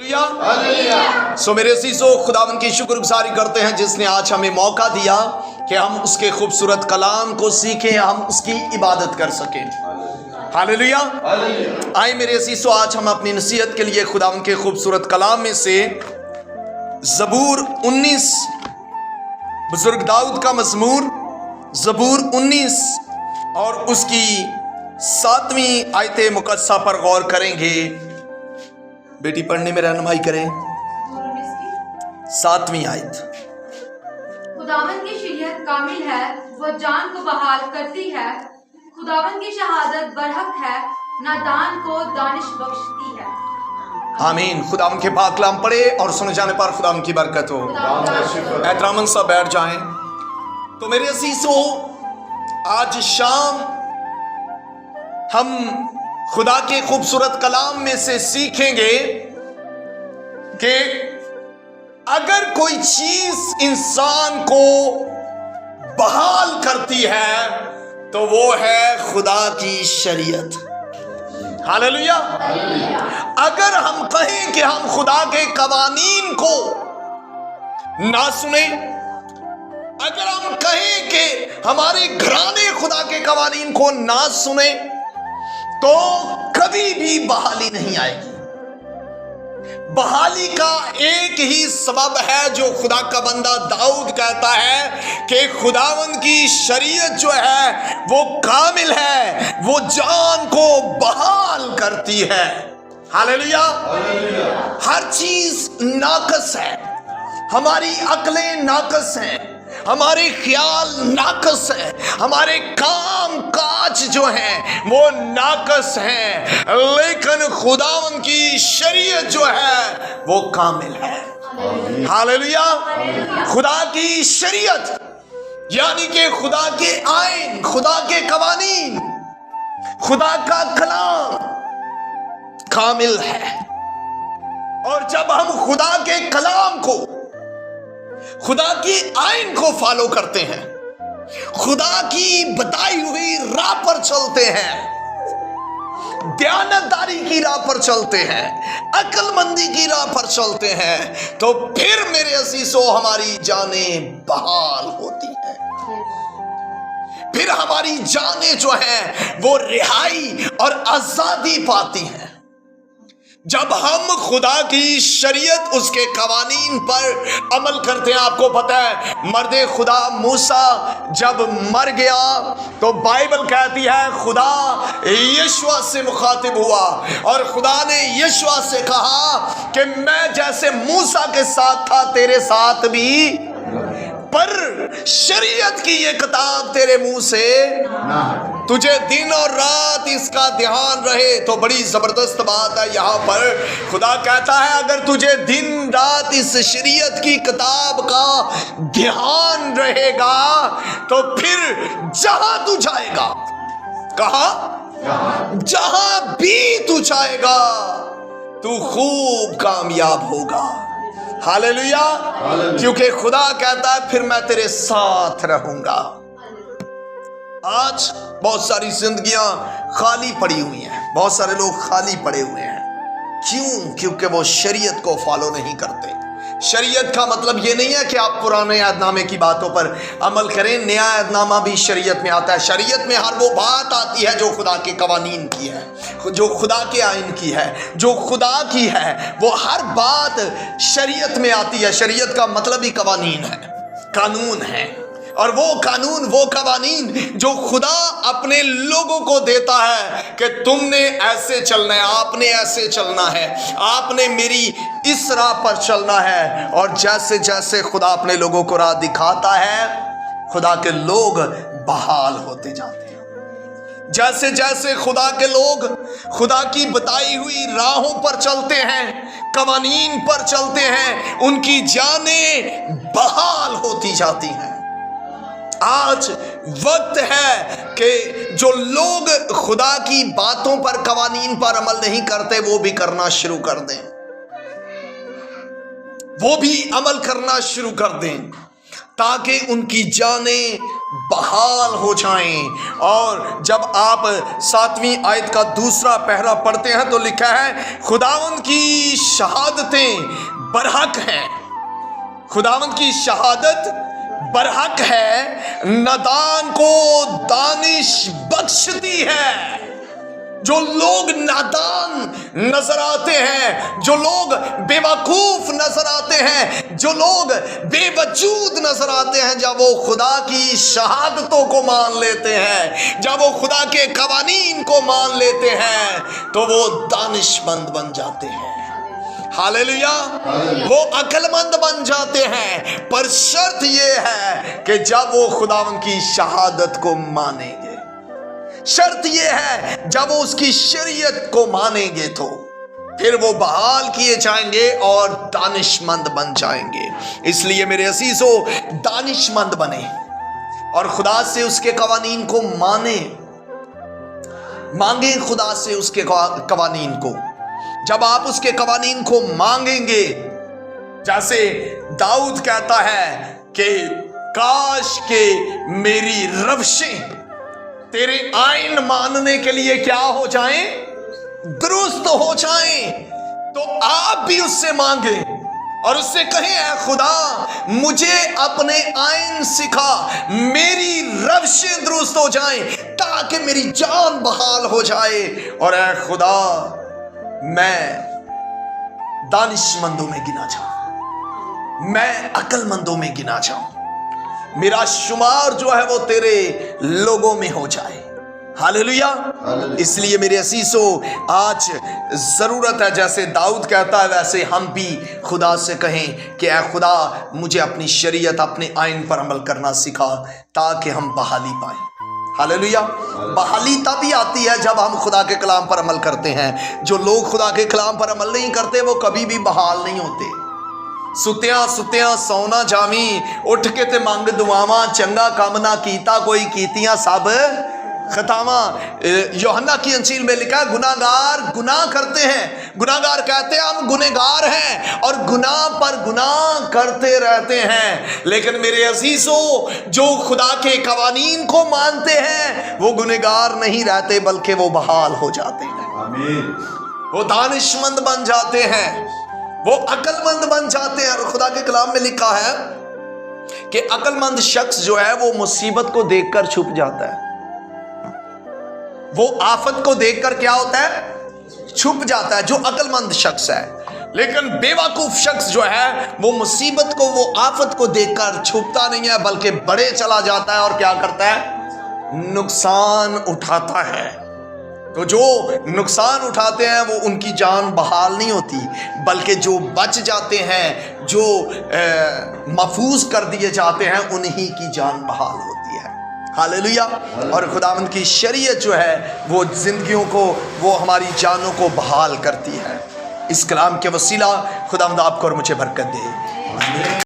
सो मेरे अज़ीज़ों, खुदावन की शुक्रगुजारी करते हैं जिसने आज हमें मौका दिया कि हम उसके खूबसूरत कलाम को सीखें, हम उसकी इबादत कर सकें। हालेलुया। आए मेरे अज़ीज़ों, आज हम अपनी नसीहत के लिए खुदावन के खूबसूरत कलाम में से ज़बूर 19, बुजुर्ग दाऊद का मज़मूर ज़बूर 19 और उसकी 7वीं आयत मुक़द्दसा पर गौर करेंगे। बेटी पढ़ने में रहनुमाई करें। 7वीं आयत। खुदावन की शरीयत कामिल है, वो जान को बहाल करती है। खुदावन की शहादत बरहक है, नादान को दानिश बख्शती है। आमीन। खुदावन के पाक कलाम पढ़े और सुने जाने पर खुदावन की बरकत हो। एहतरामन सा बैठ जाएं। तो मेरे अज़ीज़ों, आज शाम हम खुदा के खूबसूरत कलाम में से सीखेंगे कि अगर कोई चीज इंसान को बहाल करती है तो वो है खुदा की शरीयत। हालेलुया। अगर हम कहें कि हम खुदा के कवानीन को ना सुने, अगर हम कहें कि हमारे घराने खुदा के कवानीन को ना सुने, तो कभी भी बहाली नहीं आएगी। बहाली का एक ही सबब है जो खुदा का बंदा दाऊद कहता है कि खुदावंद की शरीयत जो है वो कामिल है, वो जान को बहाल करती है। हालेलुया। हर चीज नाकस है, हमारी अक्लें नाकस हैं, हमारे ख्याल नाकस है, हमारे काम काज जो हैं वो नाकस हैं, लेकिन खुदावन की शरीयत जो है वो कामिल है। हालेलुया। खुदा की शरीयत यानी कि खुदा के आइन, खुदा के कवानीन, खुदा का कलाम कामिल है। और जब हम खुदा के कलाम को, खुदा की आइन को फॉलो करते हैं, खुदा की बताई हुई राह पर चलते हैं, दयानतदारी की राह पर चलते हैं, अक्लमंदी की राह पर चलते हैं, तो फिर मेरे अज़ीज़ों हमारी जानें बहाल होती हैं। फिर हमारी जानें जो हैं वो रिहाई और आजादी पाती हैं। जब हम खुदा की शरीयत, उसके कवानीन पर अमल करते हैं। आपको पता है, मर्दे खुदा मूसा जब मर गया तो बाइबल कहती है खुदा यशुआ से मुखातिब हुआ और खुदा ने यशुआ से कहा कि मैं जैसे मूसा के साथ था तेरे साथ भी, पर शरीयत की ये किताब तेरे मुंह से तुझे दिन और रात इसका ध्यान रहे। तो बड़ी जबरदस्त बात है। यहाँ पर खुदा कहता है अगर तुझे दिन रात इस शरीयत की किताब का ध्यान रहेगा तो फिर जहां तू जाएगा, कहा जहां भी तू जाएगा तू खूब कामयाब होगा। हालेलुया। क्योंकि खुदा कहता है फिर मैं तेरे साथ रहूंगा। आज बहुत सारी जिंदगियां खाली पड़ी हुई हैं, बहुत सारे लोग खाली पड़े हुए हैं। क्यों? क्योंकि वो शरीयत को फॉलो नहीं करते। शरीयत का मतलब ये नहीं है कि आप पुराने अहदनामे की बातों पर अमल करें, नया अहदनामा भी शरीयत में आता है। शरीयत में हर वो बात आती है जो खुदा के कवानीन की है, जो खुदा के आइन की है, जो खुदा की है, वो हर बात शरीयत में आती है। शरीयत का मतलब ही कवानीन है, कानून है। और वो कानून, वो कवानीन जो खुदा अपने लोगों को देता है कि तुमने ऐसे चलना है, आपने ऐसे चलना है, आपने मेरी इस राह पर चलना है। और जैसे जैसे खुदा अपने लोगों को राह दिखाता है, खुदा के लोग बहाल होते जाते हैं। जैसे जैसे खुदा के लोग खुदा की बताई हुई राहों पर चलते हैं, कवानीन पर चलते हैं, उनकी जानें बहाल होती जाती हैं। आज वक्त है कि जो लोग खुदा की बातों पर, कवानीन पर अमल नहीं करते, वो भी करना शुरू कर दें, वो भी अमल करना शुरू कर दें। ताकि उनकी जानें बहाल हो जाएं। और जब आप 7वीं आयत का दूसरा पहरा पढ़ते हैं तो लिखा है, खुदावंद की शहादतें बरहक हैं, खुदावंद की शहादत बरहक है, नादान को दानिश बख्शती है। जो लोग नादान नजर आते हैं, जो लोग बेवकूफ नजर आते हैं, जो लोग बेवजूद नजर आते हैं, जब वो खुदा की शहादतों को मान लेते हैं, जब वो खुदा के कवानीन को मान लेते हैं, तो वो दानिशमंद बन जाते हैं। हालेलुया, वो अक्लमंद बन जाते हैं। पर शर्त ये है कि जब वो खुदावंद की शहादत को मानेंगे, शर्त ये है जब वो उसकी शरीयत को मानेंगे तो फिर वो बहाल किए जाएंगे और दानिशमंद बन जाएंगे। इसलिए मेरे अजीजों, दानिशमंद बने और खुदा से उसके कवानीन को मांगे खुदा से उसके कवानीन को। जब आप उसके कवानीन को मांगेंगे, जैसे दाऊद कहता है कि काश के मेरी रवशें तेरे आइन मानने के लिए क्या हो जाएं, दुरुस्त हो जाएं, तो आप भी उससे मांगे और उससे कहें, ऐ खुदा मुझे अपने आइन सिखा, मेरी रवशें दुरुस्त हो जाएं ताकि मेरी जान बहाल हो जाए, और ऐ खुदा मैं दानिशमंदों में गिना जाऊं, मैं अक्लमंदों में गिना जाऊं, मेरा शुमार जो है वो तेरे लोगों में हो जाए। हालेलुया। इसलिए मेरे असीसों, आज जरूरत है, जैसे दाऊद कहता है वैसे हम भी खुदा से कहें कि ऐ खुदा मुझे अपनी शरीयत, अपने आइन पर अमल करना सिखा ताकि हम बहाली पाएं। हालेलुया। बहाली तभी आती है जब हम खुदा के कलाम पर अमल करते हैं। जो लोग खुदा के कलाम पर अमल नहीं करते वो कभी भी बहाल नहीं होते। सुत्या सौना जावी, उठ के ते मंग दुआवा, चंगा काम ना कीता कोई, कीतियां सब खतावा। यूहन्ना की अंजील में लिखा है, गुनाहगार गुनाह करते हैं, गुनाहगार कहते हैं हम गुनहगार हैं और गुनाह पर गुनाह करते रहते हैं। लेकिन मेरे अजीजों, जो खुदा के कवानीन को मानते हैं वो गुनहगार नहीं रहते, बल्कि वो बहाल हो जाते हैं। आमीन। वो दानिशमंद बन जाते हैं, वो अक्लमंद बन जाते हैं। और खुदा के कलाम में लिखा है कि अक्लमंद शख्स जो है वो मुसीबत को देखकर छुप जाता है, वो आफत को देखकर क्या होता है, छुप जाता है, जो अक्लमंद शख्स है। लेकिन बेवकूफ शख्स जो है वो मुसीबत को, वो आफत को देखकर छुपता नहीं है, बल्कि बड़े चला जाता है और क्या करता है, नुकसान उठाता है। तो जो नुकसान उठाते हैं वो उनकी जान बहाल नहीं होती, बल्कि जो बच जाते हैं, जो महफूज कर दिए जाते हैं, उन्हीं की जान बहाल होती है। हालेलुया। और खुदावंद की शरीयत जो है वो जिंदगियों को, वो हमारी जानों को बहाल करती है। इस कलाम के वसीला खुदावंद आपको और मुझे बरकत दे।